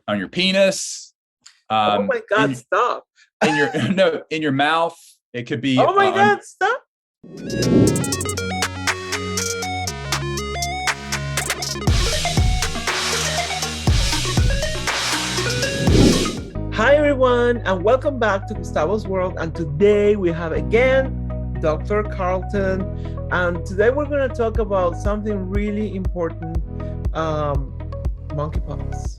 on your penis. Oh my God, stop. In your in your mouth. It could be. Oh my God, stop. Hi everyone, and welcome back to Gustavo's World. And today we have again Dr. Carlton, and today we're going to talk about something really important, monkeypox.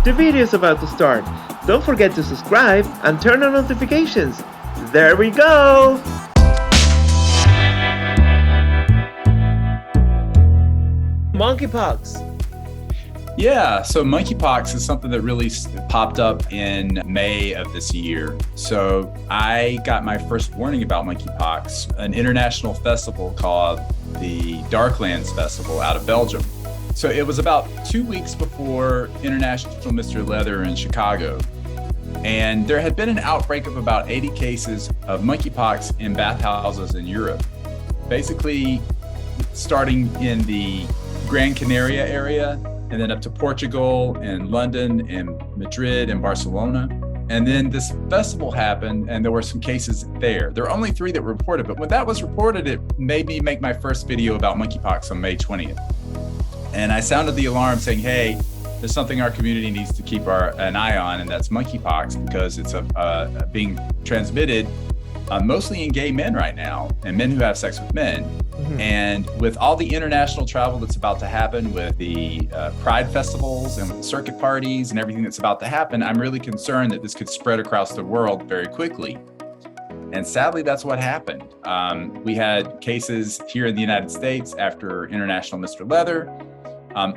The video is about to start. Don't forget to subscribe and turn on notifications. There we go! Monkeypox. Yeah, so monkeypox is something that really popped up in May of this year. So I got my first warning about monkeypox, an international festival called the Darklands Festival out of Belgium. So it was about 2 weeks before International Mr. Leather in Chicago. And there had been an outbreak of about 80 cases of monkeypox in bathhouses in Europe. Basically, starting in the Gran Canaria area, and then up to Portugal and London and Madrid and Barcelona. And then this festival happened and there were some cases there. There are only 3 that were reported, but when that was reported, it made me make my first video about monkeypox on May 20th. And I sounded the alarm saying, hey, there's something our community needs to keep an eye on, and that's monkeypox, because it's being transmitted mostly in gay men right now, and men who have sex with men. Mm-hmm. And with all the international travel that's about to happen, with the Pride festivals and with the circuit parties and everything that's about to happen, I'm really concerned that this could spread across the world very quickly. And sadly, that's what happened. We had cases here in the United States after International Mr. Leather,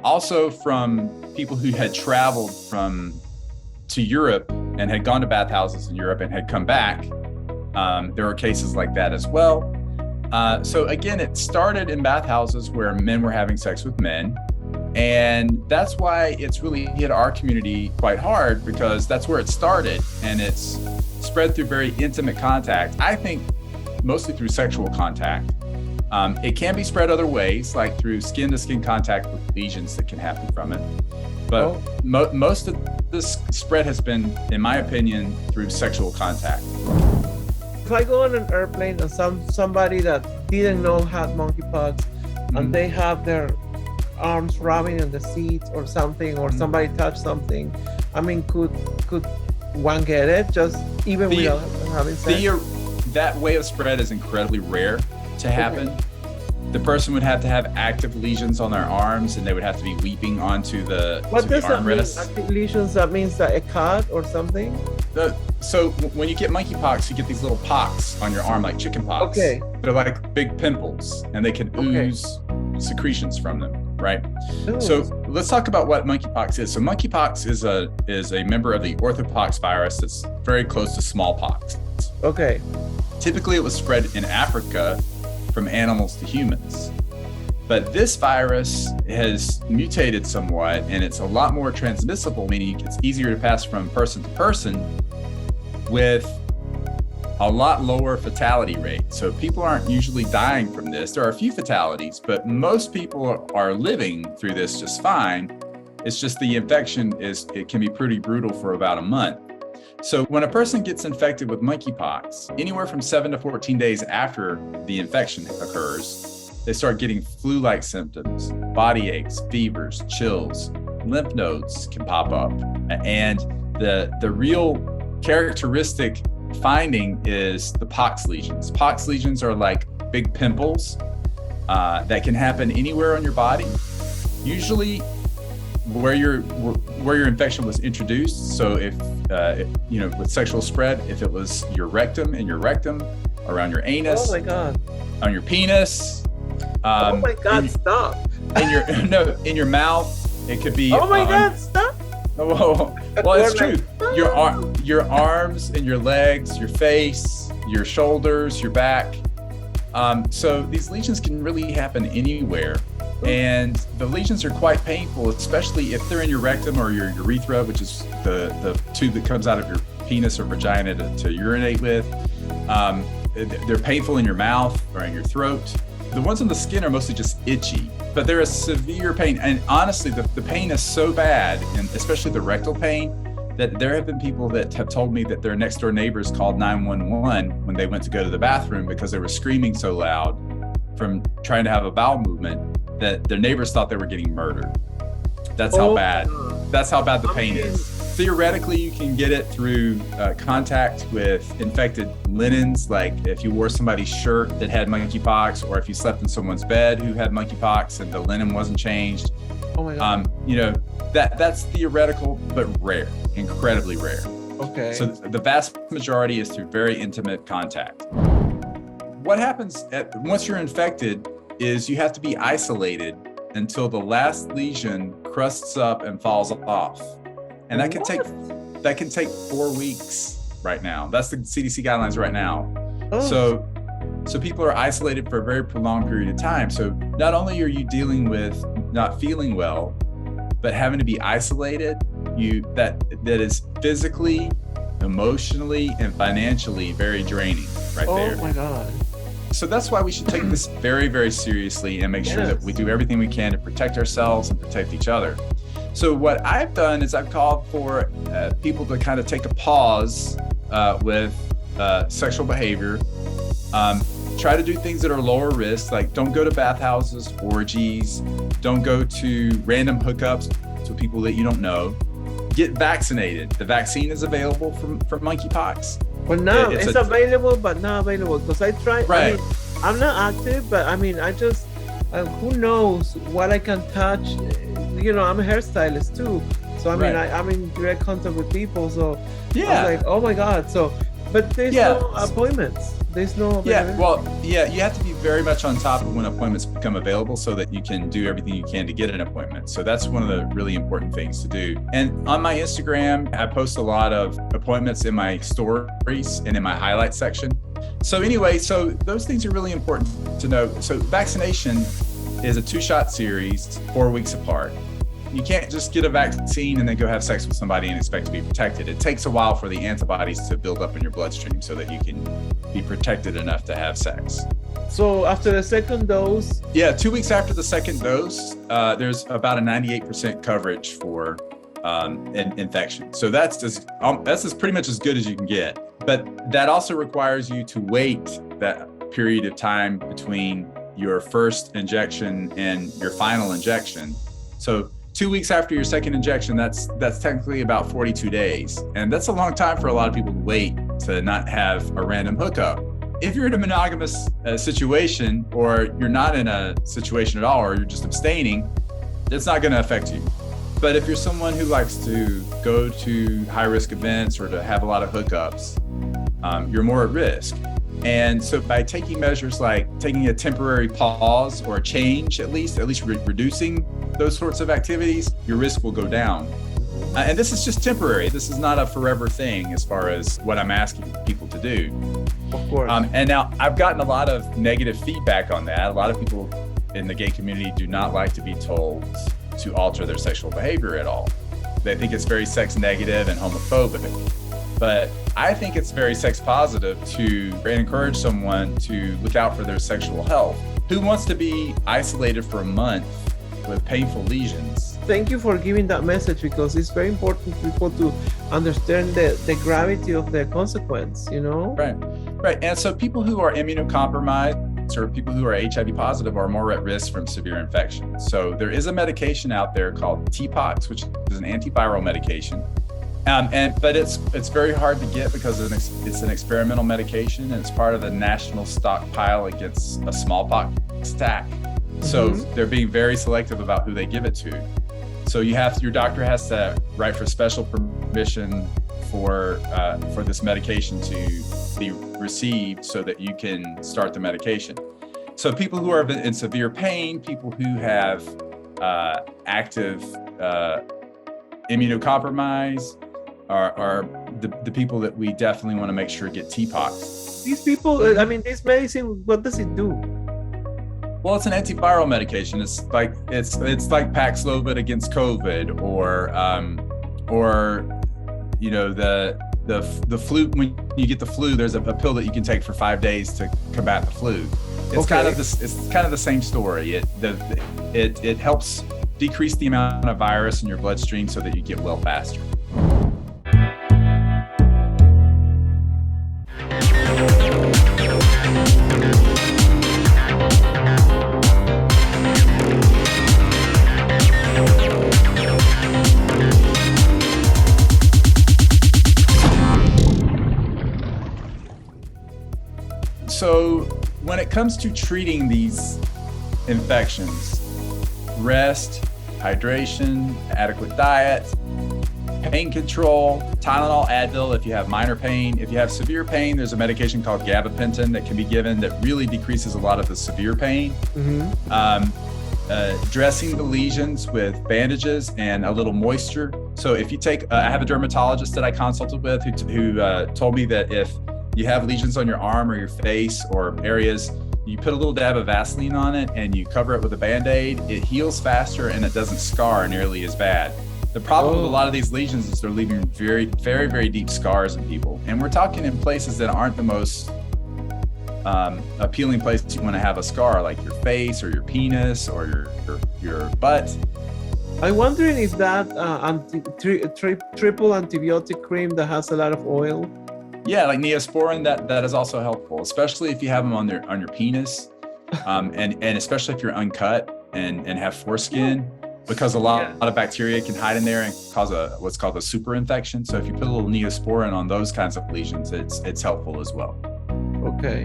also from people who had traveled to Europe and had gone to bathhouses in Europe and had come back. There were cases like that as well. So again, it started in bathhouses where men were having sex with men. And that's why it's really hit our community quite hard, because that's where it started, and it's spread through very intimate contact. I think mostly through sexual contact. It can be spread other ways, like through skin-to-skin contact with lesions that can happen from it. But most of this spread has been, in my opinion, through sexual contact. If I go on an airplane and somebody that didn't know had monkeypox, and they have their arms rubbing in the seats or something, or somebody touched something, I mean, could one get it just even without having sex? That way of spread is incredibly rare to happen. Okay. The person would have to have active lesions on their arms, and they would have to be weeping onto the armrest. What does that mean? Active lesions? That means that a cut or something? So when you get monkeypox, you get these little pocks on your arm, like chicken pox. Okay. They're like big pimples, and they can ooze secretions from them, right? Ooh. So let's talk about what monkeypox is. So monkeypox is a member of the orthopox virus that's very close to smallpox. Okay. Typically, it was spread in Africa from animals to humans. But this virus has mutated somewhat, and it's a lot more transmissible, meaning it's easier to pass from person to person with a lot lower fatality rate. So people aren't usually dying from this. There are a few fatalities, but most people are living through this just fine. It's just the infection it can be pretty brutal for about a month. So when a person gets infected with monkeypox, anywhere from 7 to 14 days after the infection occurs, they start getting flu-like symptoms, body aches, fevers, chills, lymph nodes can pop up. And the real characteristic finding is the pox lesions. Pox lesions are like big pimples that can happen anywhere on your body, usually where your infection was introduced. So if with sexual spread, if it was your rectum, around your anus, oh my God, on your penis, oh my God, stop, in your mouth, it could be. Oh my God, stop. Well, it's true. Your arms and your legs, your face, your shoulders, your back. So these lesions can really happen anywhere. And the lesions are quite painful, especially if they're in your rectum or your urethra, which is the tube that comes out of your penis or vagina to urinate with. they're painful in your mouth or in your throat. The ones on the skin are mostly just itchy, but they're a severe pain. And honestly, the pain is so bad, and especially the rectal pain, that there have been people that have told me that their next door neighbors called 911 when they went to go to the bathroom because they were screaming so loud from trying to have a bowel movement that their neighbors thought they were getting murdered. That's how bad the pain is. Theoretically, you can get it through contact with infected linens, like if you wore somebody's shirt that had monkeypox, or if you slept in someone's bed who had monkeypox and the linen wasn't changed. Oh my God. That's theoretical, but rare, incredibly rare. Okay. So the vast majority is through very intimate contact. What happens once you're infected is you have to be isolated until the last lesion crusts up and falls off. And that can take 4 weeks right now. That's the CDC guidelines right now. Oh. So people are isolated for a very prolonged period of time. So not only are you dealing with not feeling well, but having to be isolated, that is physically, emotionally, and financially very draining right there. Oh my God. So that's why we should take this very, very seriously and make sure that we do everything we can to protect ourselves and protect each other. So what I've done is I've called for people to kind of take a pause with sexual behavior. Try to do things that are lower risk, like don't go to bathhouses, orgies, don't go to random hookups with people that you don't know. Get vaccinated. The vaccine is available for monkeypox. But now it's available, but not available because I tried. Right. I'm not active, but I just who knows what I can touch. I'm a hairstylist too, so I'm in direct contact with people. So I was like, oh my God. So, but there's no appointments. There's no. You have to be very much on top of when appointments become available so that you can do everything you can to get an appointment. So that's one of the really important things to do. And on my Instagram, I post a lot of appointments in my stories and in my highlight section. So anyway, so those things are really important to know. So vaccination is a 2-shot series, 4 weeks apart. You can't just get a vaccine and then go have sex with somebody and expect to be protected. It takes a while for the antibodies to build up in your bloodstream so that you can be protected enough to have sex. So after the second dose? Yeah, 2 weeks after the second dose, there's about a 98% coverage for infection. So that's pretty much as good as you can get. But that also requires you to wait that period of time between your first injection and your final injection. So 2 weeks after your second injection, that's technically about 42 days. And that's a long time for a lot of people to wait to not have a random hookup. If you're in a monogamous situation, or you're not in a situation at all, or you're just abstaining, it's not going to affect you. But if you're someone who likes to go to high-risk events or to have a lot of hookups, you're more at risk. And so by taking measures like taking a temporary pause or a change, at least reducing those sorts of activities, your risk will go down. And this is just temporary. This is not a forever thing as far as what I'm asking people to do. Of course. And now I've gotten a lot of negative feedback on that. A lot of people in the gay community do not like to be told to alter their sexual behavior at all. They think it's very sex negative and homophobic. But I think it's very sex positive to encourage someone to look out for their sexual health. Who wants to be isolated for a month with painful lesions? Thank you for giving that message, because it's very important for people to understand the gravity of the consequence, Right. And so people who are immunocompromised or people who are HIV positive are more at risk from severe infection. So there is a medication out there called TPOXX, which is an antiviral medication. But it's very hard to get because it's an experimental medication, and it's part of the national stockpile against a smallpox attack. So they're being very selective about who they give it to. So your doctor has to write for special permission for this medication to be received so that you can start the medication. So people who are in severe pain, people who have active immunocompromise, are the people that we definitely want to make sure get TPOXX. These people, this medicine, what does it do? Well, it's an antiviral medication. It's like Paxlovid against COVID, or the flu, when you get the flu, there's a pill that you can take for 5 days to combat the flu. It's kind of the same story. It helps decrease the amount of virus in your bloodstream so that you get well faster. So when it comes to treating these infections, rest, hydration, adequate diet, pain control, Tylenol, Advil if you have minor pain. If you have severe pain, there's a medication called gabapentin that can be given that really decreases a lot of the severe pain. Dressing the lesions with bandages and a little moisture. So if you take, I have a dermatologist that I consulted with who told me that if you have lesions on your arm or your face or areas, you put a little dab of Vaseline on it and you cover it with a Band-Aid, it heals faster and it doesn't scar nearly as bad. The problem with a lot of these lesions is they're leaving very, very, very deep scars in people. And we're talking in places that aren't the most appealing place you want to have a scar, like your face or your penis or your butt. I'm wondering if that triple antibiotic cream that has a lot of oil. Yeah, like Neosporin, that is also helpful, especially if you have them on your penis, and especially if you're uncut and have foreskin, because a lot of bacteria can hide in there and cause what's called a super infection. So if you put a little Neosporin on those kinds of lesions, it's helpful as well. Okay.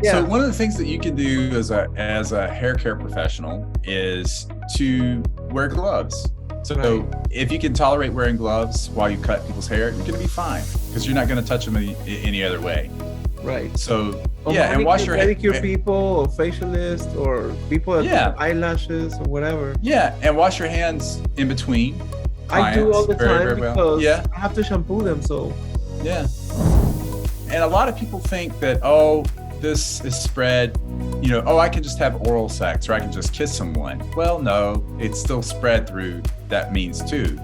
Yeah. So one of the things that you can do as a hair care professional is to wear gloves. So if you can tolerate wearing gloves while you cut people's hair, you're going to be fine because you're not going to touch them any other way. Right. So and wash your hair. Pedicure people or facialists or people that do eyelashes or whatever. Yeah, and wash your hands in between I clients. do all the time because I have to shampoo them. So yeah. And a lot of people think that this is spread, I can just have oral sex or I can just kiss someone. Well, no, it's still spread through that means too.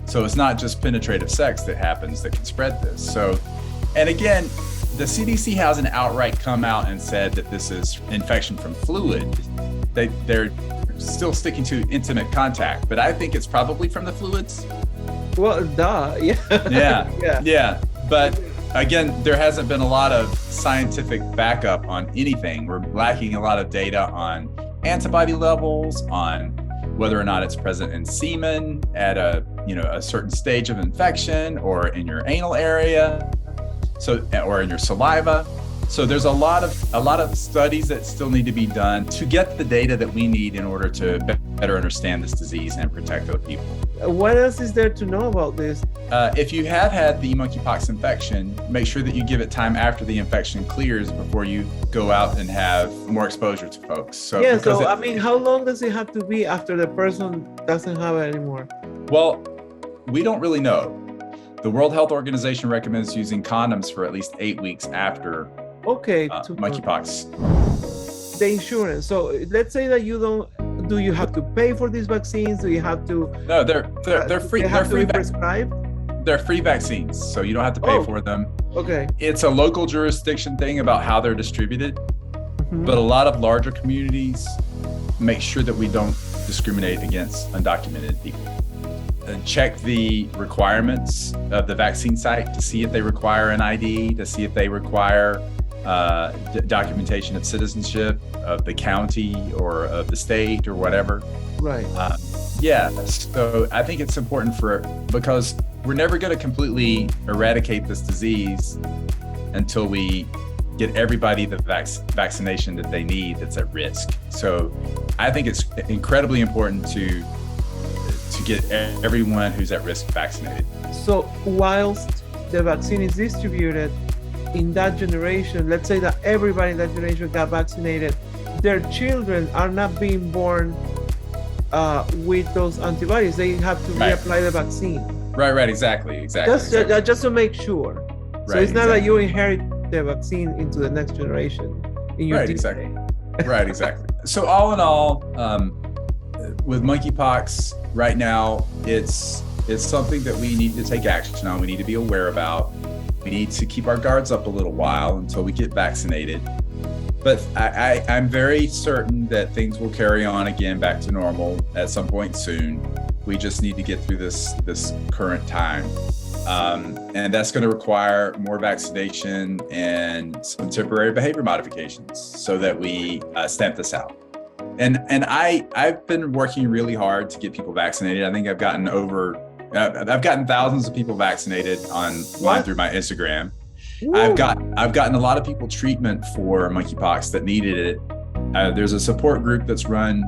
So it's not just penetrative sex that happens that can spread this. So, and again, the CDC hasn't outright come out and said that this is infection from fluid. They're still sticking to intimate contact, but I think it's probably from the fluids. Well, Yeah. But again, there hasn't been a lot of scientific backup on anything. We're lacking a lot of data on antibody levels, on whether or not it's present in semen at a certain stage of infection or in your anal area, or in your saliva. So there's a lot of studies that still need to be done to get the data that we need in order to better understand this disease and protect other people. What else is there to know about this? If you have had the monkeypox infection, make sure that you give it time after the infection clears before you go out and have more exposure to folks. So how long does it have to be after the person doesn't have it anymore? Well, we don't really know. The World Health Organization recommends using condoms for at least 8 weeks after monkeypox. The insurance. So let's say that do you have to pay for these vaccines? Do you have to? No, they're free. They're free prescribed? They're free vaccines, so you don't have to pay for them. Okay. It's a local jurisdiction thing about how they're distributed, but a lot of larger communities make sure that we don't discriminate against undocumented people. And check the requirements of the vaccine site to see if they require an ID, to see if they require documentation of citizenship of the county or of the state or whatever. Right. So I think it's important because we're never going to completely eradicate this disease until we get everybody the vaccination that they need that's at risk. So I think it's incredibly important to get everyone who's at risk vaccinated. So whilst the vaccine is distributed in that generation, let's say that everybody in that generation got vaccinated, their children are not being born with those antibodies. They have to reapply the vaccine. Right, exactly. Just to make sure. So it's not that you inherit the vaccine into the next generation in your DNA. Exactly. So all in all, with monkeypox right now, it's something that we need to take action on. We need to be aware about. We need to keep our guards up a little while until we get vaccinated. But I'm very certain that things will carry on again back to normal at some point soon. We just need to get through this current time. And that's going to require more vaccination and some temporary behavior modifications so that we stamp this out. And I've been working really hard to get people vaccinated. I think I've gotten thousands of people vaccinated online through my Instagram. Ooh. I've gotten a lot of people treatment for monkeypox that needed it. There's a support group that's run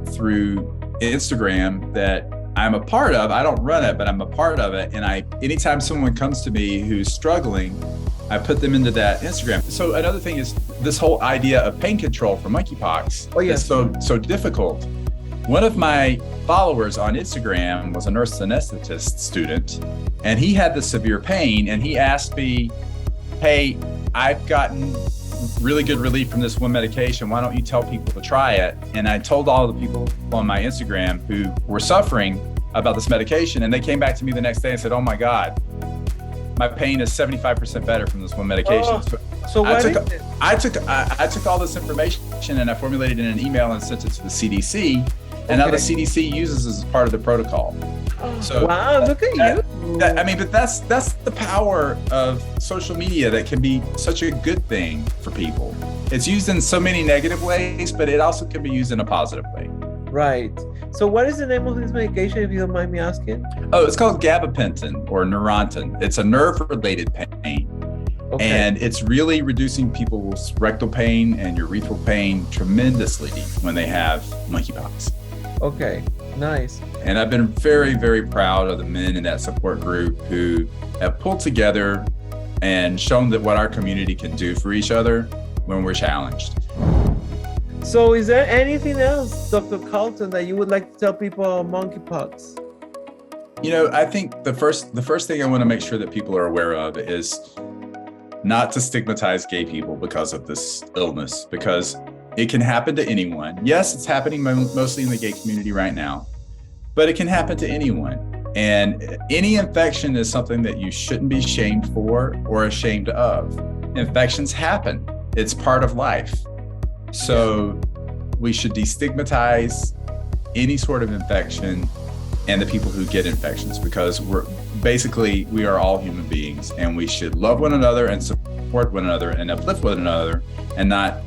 through Instagram that I'm a part of. I don't run it, but I'm a part of it. And anytime someone comes to me who's struggling, I put them into that Instagram. So another thing is this whole idea of pain control for monkeypox is so difficult. One of my followers on Instagram was a nurse anesthetist student, and he had the severe pain, and he asked me, hey, I've gotten really good relief from this one medication. Why don't you tell people to try it? And I told all the people on my Instagram who were suffering about this medication, and they came back to me the next day and said, oh my God, my pain is 75% better from this one medication. So I took all this information and I formulated it in an email and sent it to the CDC. And now the CDC uses it as part of the protocol. So wow, look at you. But that's the power of social media that can be such a good thing for people. It's used in so many negative ways, but it also can be used in a positive way. Right. So what is the name of this medication, if you don't mind me asking? Oh, it's called gabapentin or Neurontin. It's a nerve-related pain. Okay. And it's really reducing people's rectal pain and urethral pain tremendously when they have monkeypox. Okay, nice. And I've been very, very proud of the men in that support group who have pulled together and shown that what our community can do for each other when we're challenged. So is there anything else, Dr. Carlton, that you would like to tell people about monkeypox? I think the first thing I want to make sure that people are aware of is not to stigmatize gay people because of this illness, because it can happen to anyone. Yes, it's happening mostly in the gay community right now, but it can happen to anyone. And any infection is something that you shouldn't be shamed for or ashamed of. Infections happen. It's part of life. So we should destigmatize any sort of infection and the people who get infections, because we are all human beings, and we should love one another and support one another and uplift one another, and not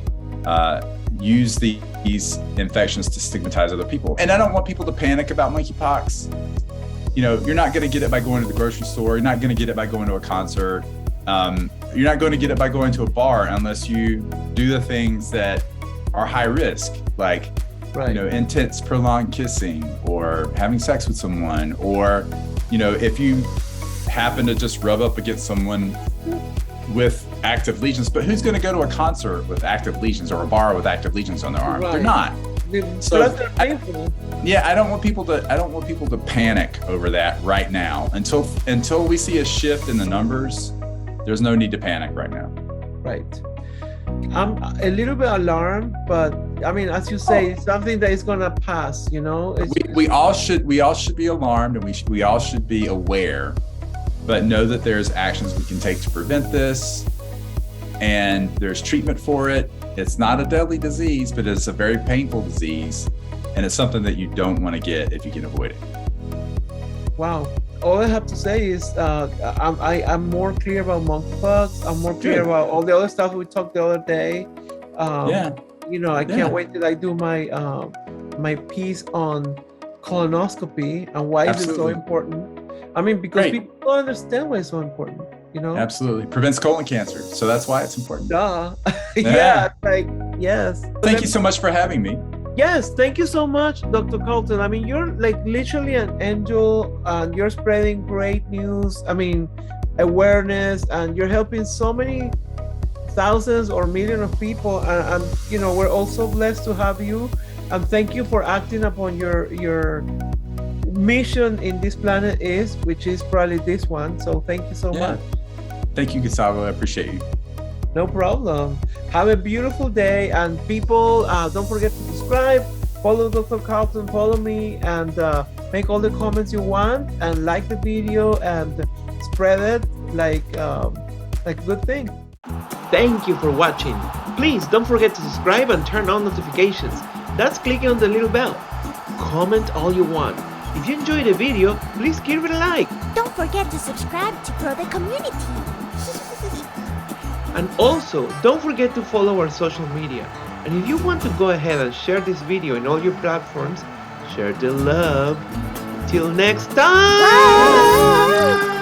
use these infections to stigmatize other people. And I don't want people to panic about monkeypox. You're not going to get it by going to the grocery store. You're not going to get it by going to a concert. You're not going to get it by going to a bar unless you do the things that are high risk, like intense prolonged kissing or having sex with someone, or if you happen to just rub up against someone with active lesions. But who's going to go to a concert with active lesions or a bar with active lesions on their arm? They're not. So I don't want people to panic over that right now. Until we see a shift in the numbers, there's no need to panic right now. Right. I'm a little bit alarmed, but as you say, it's something that is gonna pass. We all should be alarmed, and we all should be aware, but know that there's actions we can take to prevent this, and there's treatment for it. It's not a deadly disease, but it's a very painful disease, and it's something that you don't want to get if you can avoid it. Wow. All I have to say is I'm more clear about monkeypox. I'm more clear about all the other stuff we talked the other day. I can't wait till I do my piece on colonoscopy and why is it so important. Because people don't understand why it's so important. Absolutely. Prevents colon cancer. So that's why it's important. Duh. Yes. Thank you so much for having me. Yes, thank you so much, Dr. Carlton. You're literally an angel, and you're spreading great news. Awareness, and you're helping so many thousands or millions of people. And we're also blessed to have you. And thank you for acting upon your mission in this planet which is probably this one. So thank you so much. Thank you, Gustavo. I appreciate you. No problem. Have a beautiful day, and people, don't forget to subscribe, follow Dr. Carlton, follow me, and make all the comments you want, and like the video and spread it like like good thing. Thank you for watching. Please don't forget to subscribe and turn on notifications. That's clicking on the little bell. Comment all you want. If you enjoyed the video, please give it a like. Don't forget to subscribe to grow the community. And also, don't forget to follow our social media. And if you want to go ahead and share this video in all your platforms, share the love. Till next time! Bye.